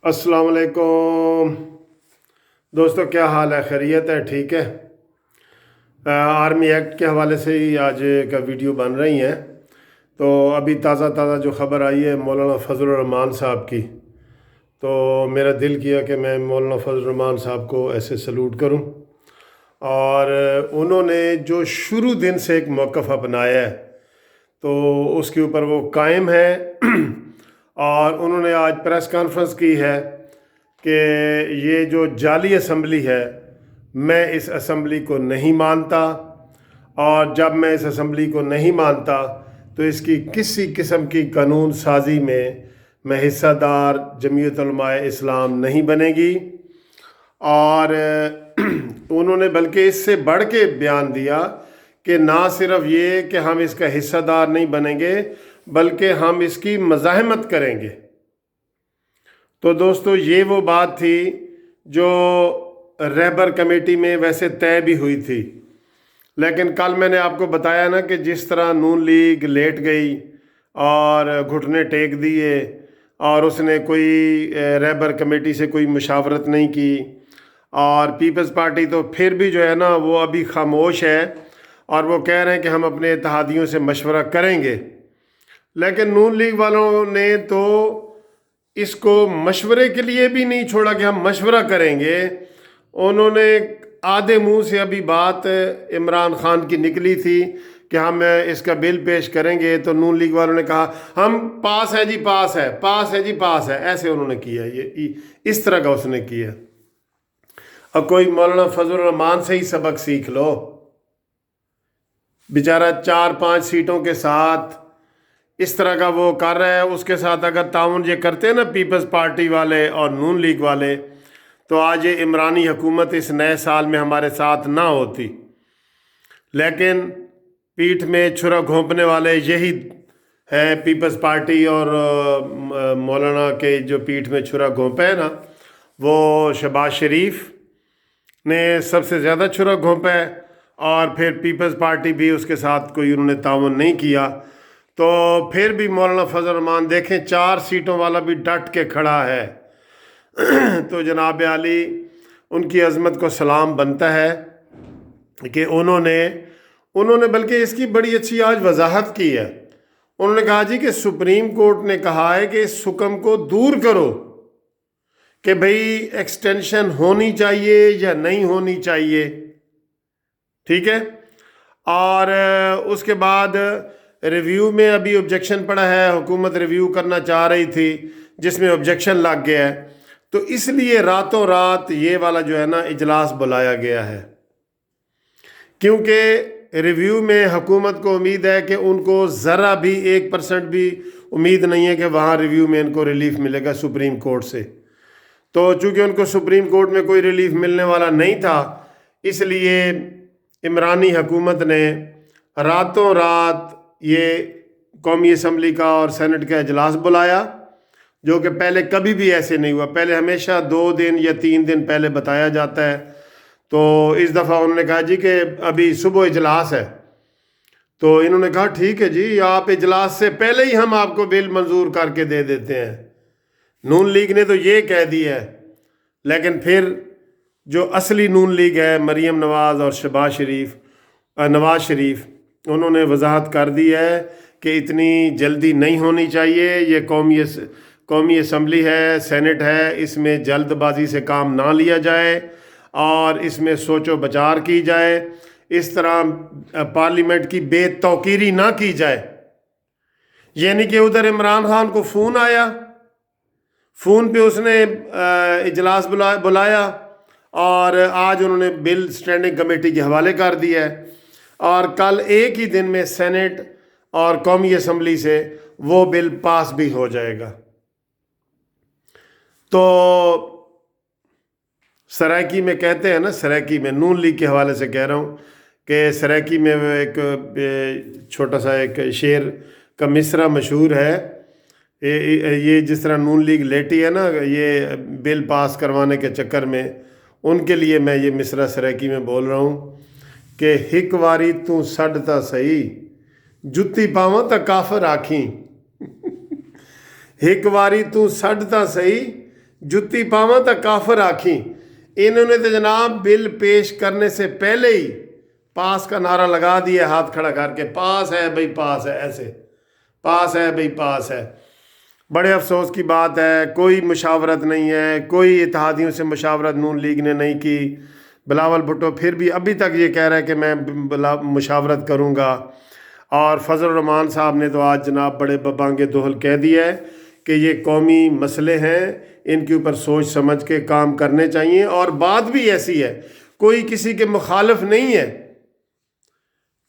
अस्सलाम वालेकुम दोस्तों, क्या हाल है? खैरियत है? ठीक है। आर्मी एक्ट के हवाले से ही आज का वीडियो बन रही हैं। तो अभी ताज़ा ताज़ा जो ख़बर आई है मौलाना फजल रहमान साहब की, तो मेरा दिल किया कि मैं मौलाना फजल रहमान साहब को ऐसे सलूट करूं। और उन्होंने जो शुरू दिन से एक मौक़िफ़ अपनाया है तो उसके ऊपर वो कायम है। और उन्होंने आज प्रेस कॉन्फ्रेंस की है कि ये जो जाली असम्बली है, मैं इस असम्बली को नहीं मानता, और जब मैं इस असम्बली को नहीं मानता तो इसकी किसी किस्म की कानून साजी में मैं हिस्सादार जमीयत उलमाए इस्लाम नहीं बनेगी। और उन्होंने बल्कि इससे बढ़ के बयान दिया कि ना सिर्फ ये कि हम इसका हिस्सादार नहीं बनेंगे बल्कि हम इसकी मज़ाहमत करेंगे। तो दोस्तों, ये वो बात थी जो रहबर कमेटी में वैसे तय भी हुई थी, लेकिन कल मैंने आपको बताया ना कि जिस तरह नून लीग लेट गई और घुटने टेक दिए और उसने कोई रहबर कमेटी से कोई मुशावरत नहीं की, और पीपल्स पार्टी तो फिर भी जो है ना वो अभी खामोश है और वो कह रहे हैं कि हम अपने इत्तेहादियों से मशवरा करेंगे। लेकिन नून लीग वालों ने तो इसको मशवरे के लिए भी नहीं छोड़ा कि हम मशवरा करेंगे। उन्होंने आधे मुंह से अभी बात इमरान खान की निकली थी कि हम इसका बिल पेश करेंगे, तो नून लीग वालों ने कहा हम पास है जी, पास है, पास है जी, पास है। ऐसे उन्होंने किया, ये इस तरह का उसने किया। अब कोई मौलाना फजल रहमान से ही सबक सीख लो। बेचारा 4-5 सीटों के साथ इस तरह का वो कर रहा है। उसके साथ अगर ताउन ये करते हैं ना पीपल्स पार्टी वाले और नून लीग वाले, तो आज ये इमरानी हुकूमत इस नए साल में हमारे साथ ना होती। लेकिन पीठ में छुरा घोंपने वाले यही है पीपल्स पार्टी, और मौलाना के जो पीठ में छुरा घोंपे है ना, वो शहबाज शरीफ ने सबसे ज़्यादा छुरा घोंपा है, और फिर पीपल्स पार्टी भी उसके साथ कोई उन्होंने ताउन नहीं किया। तो फिर भी मौलाना फजल रहमान देखें 4 सीटों वाला भी डट के खड़ा है। तो जनाब आली, उनकी अज़मत को सलाम बनता है कि उन्होंने बल्कि इसकी बड़ी अच्छी आज वजाहत की है। उन्होंने कहा जी कि सुप्रीम कोर्ट ने कहा है कि इस हुक्म को दूर करो कि भाई एक्सटेंशन होनी चाहिए या नहीं होनी चाहिए, ठीक है। और उसके बाद रिव्यू में अभी ऑब्जेक्शन पड़ा है, हुकूमत रिव्यू करना चाह रही थी जिसमें ऑब्जेक्शन लग गया है, तो इसलिए रातों रात ये वाला जो है ना इजलास बुलाया गया है। क्योंकि रिव्यू में हुकूमत को उम्मीद है कि उनको ज़रा भी 1% भी उम्मीद नहीं है कि वहाँ रिव्यू में इनको रिलीफ मिलेगा सुप्रीम कोर्ट से। तो चूँकि उनको सुप्रीम कोर्ट में कोई रिलीफ मिलने वाला नहीं था, इसलिए इमरानी हुकूमत ने रातों रात ये कौमी असम्बली का और सेनेट का इजलास बुलाया, जो कि पहले कभी भी ऐसे नहीं हुआ। पहले हमेशा 2 दिन या 3 दिन पहले बताया जाता है। तो इस दफ़ा उन्होंने कहा जी कि अभी सुबह इजलास है, तो इन्होंने कहा ठीक है जी, आप इजलास से पहले ही हम आपको बिल मंजूर करके दे देते हैं। नून लीग ने तो ये कह दिया है, लेकिन फिर जो असली नून लीग है मरीम नवाज़ और नवाज़ शरीफ, उन्होंने वजाहत कर दी है कि इतनी जल्दी नहीं होनी चाहिए। ये कौमी असम्बली है, सेनेट है, इसमें जल्दबाजी से काम ना लिया जाए और इसमें सोचो बचार की जाए। इस तरह पार्लियामेंट की बेतौकीरी ना की जाए। यानी कि उधर इमरान खान को फ़ोन आया, फ़ोन पे उसने इजलास बुलाया और आज उन्होंने बिल स्टैंडिंग कमेटी के हवाले कर दिया है, और कल एक ही दिन में सेनेट और कौमी असम्बली से वो बिल पास भी हो जाएगा। तो सराइकी में कहते हैं ना, सराइकी में, नून लीग के हवाले से कह रहा हूँ कि सराइकी में एक छोटा सा एक शेर का मिसरा मशहूर है। ये जिस तरह नून लीग लेटी है ना ये बिल पास करवाने के चक्कर में, उनके लिए मैं ये मिसरा सराइकी में बोल रहा हूँ कि हिक वारी तू सड़ता सही, जुत्ती पावां तो काफर आखी। हिक वारी तू सड़ता सही, जुत्ती पावां तो काफिर आखी। इन्होंने तो जनाब बिल पेश करने से पहले ही पास का नारा लगा दिया, हाथ खड़ा करके, पास है भाई पास है, ऐसे पास है भाई पास है। बड़े अफसोस की बात है, कोई मुशावरत नहीं है, कोई इत्तेहादियों से मुशावरत नून लीग ने नहीं की। बिलावल भुट्टो फिर भी अभी तक ये कह रहा है कि मैं मुशावरत करूँगा। और फजल रहमान साहब ने तो आज जनाब बड़े बबांगे दोहल कह दिया है कि ये कौमी मसले हैं, इनके ऊपर सोच समझ के काम करने चाहिए। और बात भी ऐसी है, कोई किसी के मुखालिफ नहीं है,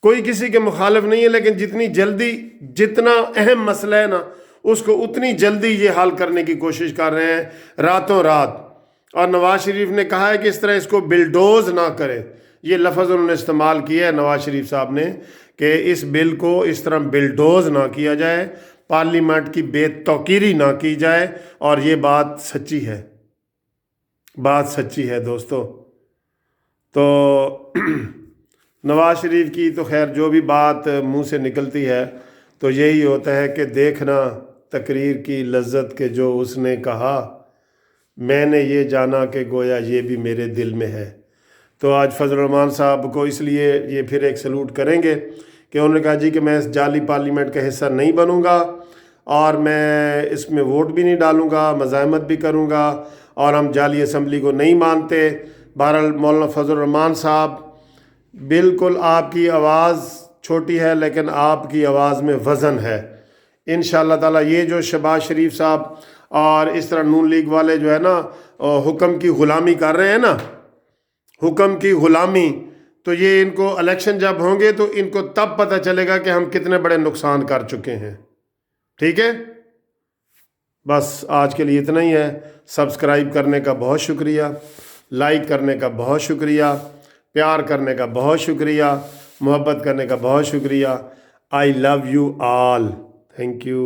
कोई किसी के मुखालिफ नहीं है, लेकिन जितनी जल्दी, जितना अहम मसला है ना, उसको उतनी जल्दी ये हल करने की कोशिश कर रहे हैं, रातों रात। और नवाज शरीफ ने कहा है कि इस तरह इसको बिलडोज ना करें, ये लफ्ज़ उन्होंने इस्तेमाल किया है नवाज शरीफ साहब ने, कि इस बिल को इस तरह बिलडोज ना किया जाए, पार्लियामेंट की बेतौकीरी ना की जाए। और ये बात सच्ची है, बात सच्ची है दोस्तों। तो नवाज शरीफ की तो खैर जो भी बात मुंह से निकलती है तो यही होता है कि देखना तकरीर की लज्जत के जो उसने कहा, मैंने ये जाना कि गोया ये भी मेरे दिल में है। तो आज फजल रहमान साहब को इसलिए ये फिर एक सलूट करेंगे कि उन्होंने कहा जी कि मैं इस जाली पार्लियामेंट का हिस्सा नहीं बनूंगा और मैं इसमें वोट भी नहीं डालूंगा, मज़ाहमत भी करूंगा, और हम जाली असम्बली को नहीं मानते। बहरहाल मौलाना फजल रहमान साहब, बिल्कुल आपकी आवाज़ छोटी है लेकिन आपकी आवाज़ में वज़न है। इंशाअल्लाह ताला ये जो शहबाज शरीफ साहब और इस तरह नून लीग वाले जो है ना हुक्म की ग़ुलामी कर रहे हैं ना, हुक्म की ग़ुलामी, तो ये इनको इलेक्शन जब होंगे तो इनको तब पता चलेगा कि हम कितने बड़े नुकसान कर चुके हैं। ठीक है, बस आज के लिए इतना ही है। सब्सक्राइब करने का बहुत शुक्रिया, लाइक करने का बहुत शुक्रिया, प्यार करने का बहुत शुक्रिया, मोहब्बत करने का बहुत शुक्रिया। I love you all, thank you.